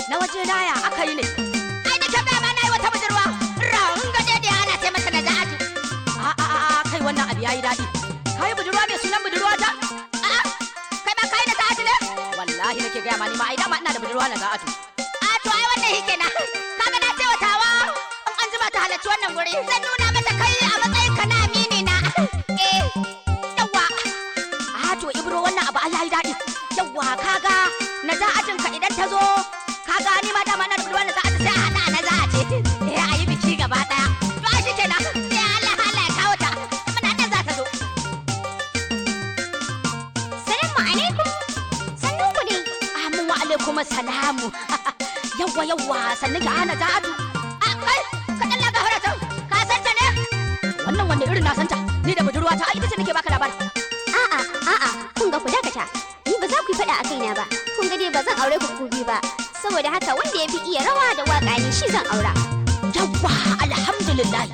na waje na ya aka yi ne. Ai da ke ma na yi wata budurwa ran gaje da ana ce mata na za'atu. A kai wannan abu yayi daɗi. Kai budurwa mai sunan budurwa ta? A'a kai ba kai na za'atu ne? Wallahi nake gaya ma ni ma ai dama ina da budurwa na za'atu. A to ai wannan shi kenan. Kaga na ce wa tawa in an jima ta halarci wannan guri zan nuna mata kai a matsayin ka na amini na. Yawwa. A to Ibro wannan abu ai yayi daɗi. Yawwa kaga na za'atun ka idan ta zo kaga ni ma dama na da budurwa na za'atu sai a haɗa na za'ace. A yi biki gaba ɗaya. To ai shi kenan. Sai Allah ya kawo ta. Muna nan za ta zo. Salamu alaikum. Sannun ku dai. Amin wa alaikum salamu. Yawwa sannan ki ana za'atu. Kai ka dan laga harata. Ka san ta ne? Wannan wanne irin na san ta. Ni da budurwa ta ai ita ce nake baka labari. A'a, kun ga ku dakata. Ni ba za ku yi faɗa a kaina ba. Kun ga dai ba zan aure ku biyu ba. Saboda haka wanda ya fi iya rawa da waƙa ne shi zan aura. Yawwa alhamdulillah.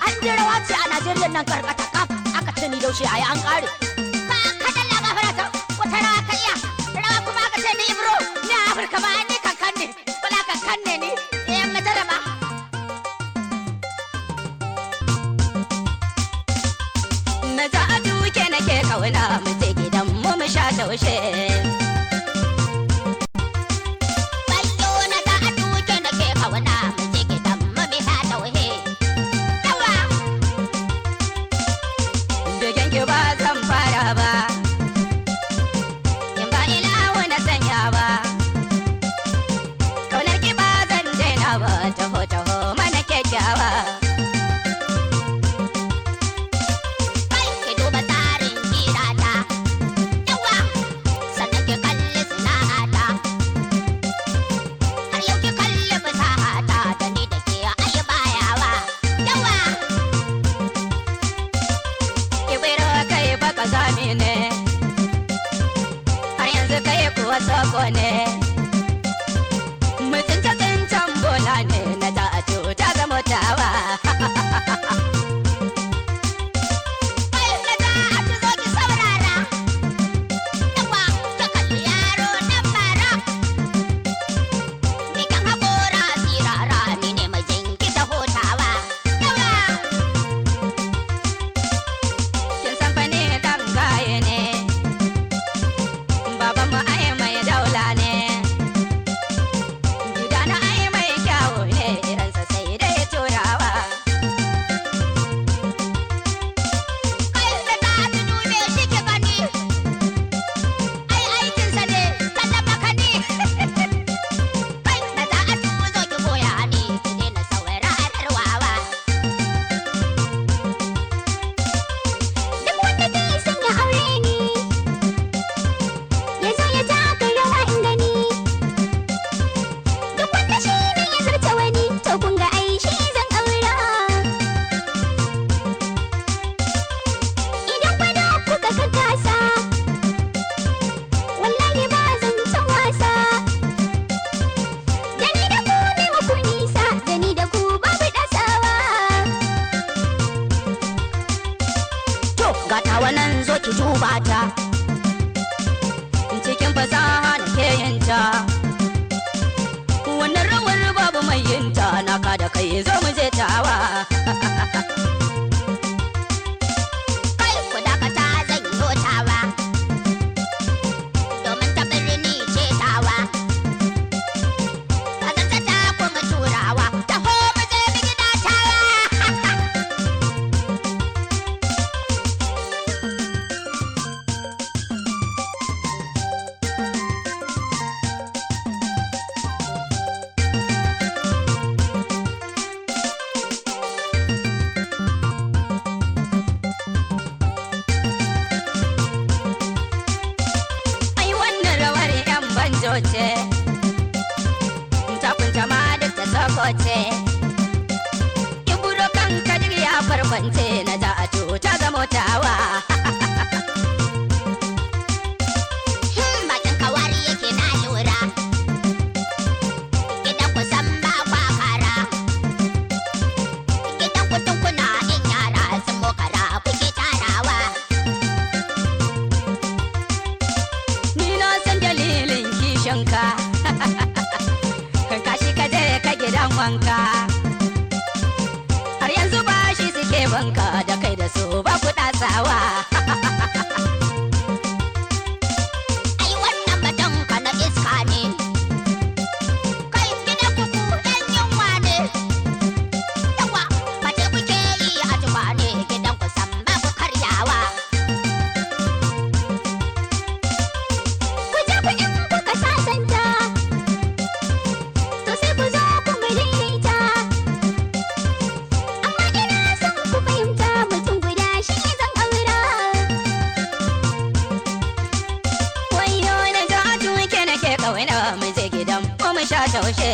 An je rawa ce a Najeriya nan karkata kaf aka ce ni daushe ayi an kare. Ka dan laga harata. Wata rawa ka iya. Rawa kuma aka ce ni Ibro. Ni Afirka ba ni kankan ne. Bala kankan ne ni. Majalama. Na za a duke nake kauna mu je gidan mu sha taushe. Bayo na za a duke nake kauna mu je gidan mu sha taushe. Yawa. Duken ki ba zan fara ba. In ba ilahu na sanya ba. Kaunar ki ba zan daina ba. Taho mana kyakkyawa. Soko ne mutum ta tsincan bola ne na za a ta zama tawa. Na za a zo ki saurara. Yawa ka kalli yaro dan mara. Ni kan haƙora sirara ni ne mai jinki ta hotawa. Yawa kin san fa ne dan gaye ne. Baban mu ai mai daula ne. Gida na ai mai kyawu ne. Iransa sai dai turawa. Kai da ta dube shi ke gani. Ai aikinsa ne sallama ka ni. Kai da za a zo ki goya ni. Ki daina sauraron wawa. Duk wanda ke son ya aure ni. Ya zo ya taka rawa in gani. Duk wanda shi ne ya zarta wani. To kun ga ai shi zan aura. Idan kwada kuka kakasa. Wallahi ba zan san wasa. Da ni da ku ne muku nisa. Da ni da ku babu ɗasawa. To ga tawa nan zo ki duba ta. Cikin fasaha na ke yinta. Wannan rawar babu mai yinta. Na ka da kai zo mu je tawa. Kai ku dakata zan yi tawa. Domin ta birni ce tawa. Ka zanta ta kuma turawa. Taho mu je mu gida tawa. Ai wannan rawar yan banjo ce. Takunta ma duk ta sako ce. Iburo kan kadir ya farfance na za a ta zama tawa. Bakin kawari yake na lura. Gidan ku san ba kwa kara. Gidan ku tunkuna in yara sun mokara kuke tarawa. Ni na san dalilin kishinka. wanka. Har yanzu ba shi suke banka da kai da su ba ku ɗasawa. Ai wannan batun ka na iska ne. Kai gidan kuku ɗan yunwa ne. Yawa mace kuke yi a tuba ne gidan ku san ba ku karyawa. Ku je ku in kuka sasanta. To sai ku zo ku mu daidaita. Amma ina son ku fahimta mutum guda shi zan aura. Wayo na jatu ke nake ƙauna mu je gidan mu sha taushe.